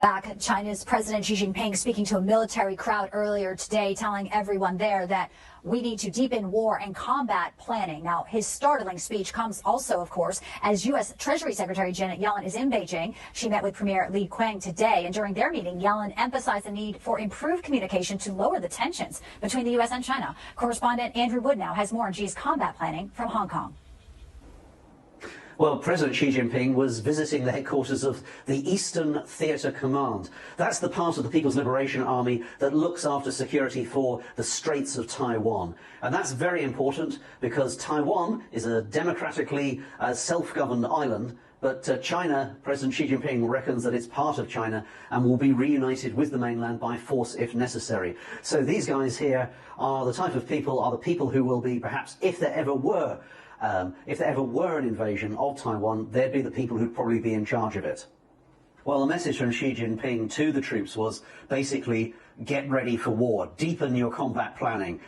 Back, China's President Xi Jinping speaking to a military crowd earlier today, telling everyone there that we need to deepen war and combat planning. Now, his startling speech comes also, of course, as U.S. Treasury Secretary Janet Yellen is in Beijing. She met with Premier Li Qiang today, and during their meeting, Yellen emphasized the need for improved communication to lower the tensions between the U.S. and China. Correspondent Andrew Wood now has more on Xi's combat planning from Hong Kong. Well, President Xi Jinping was visiting the headquarters of the Eastern Theatre Command. That's the part of the People's Liberation Army that looks after security for the Straits of Taiwan. And that's very important because Taiwan is a democratically self-governed island. But China, President Xi Jinping reckons that it's part of China and will be reunited with the mainland by force if necessary. So these guys here are the type of people, who will be perhaps, if there ever were an invasion of Taiwan, they'd be the people who'd probably be in charge of it. Well, the message from Xi Jinping to the troops was basically get ready for war, deepen your combat planning.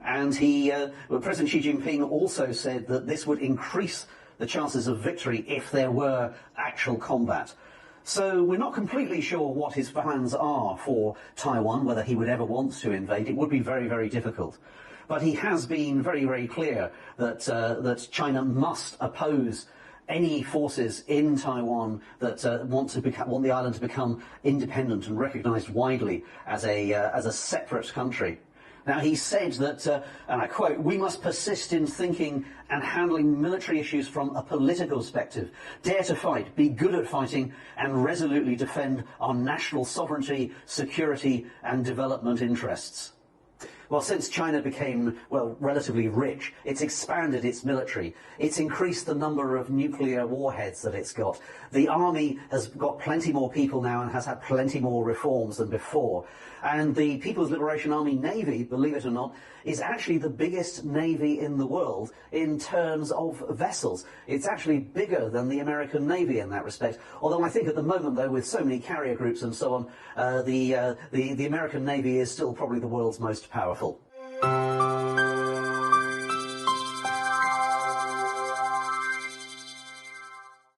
And President Xi Jinping also said that this would increase the chances of victory if there were actual combat. So we're not completely sure what his plans are for Taiwan, whether he would ever want to invade. It would be very, very difficult. But he has been very, very clear that China must oppose any forces in Taiwan that want the island to become independent and recognised widely as a separate country. Now, he said that, and I quote, "We must persist in thinking and handling military issues from a political perspective, dare to fight, be good at fighting, and resolutely defend our national sovereignty, security and development interests." Well, since China became, relatively rich, it's expanded its military. It's increased the number of nuclear warheads that it's got. The army has got plenty more people now and has had plenty more reforms than before. And the People's Liberation Army Navy, believe it or not, is actually the biggest navy in the world in terms of vessels. It's actually bigger than the American Navy in that respect. Although I think at the moment, though, with so many carrier groups and so on, the American Navy is still probably the world's most powerful.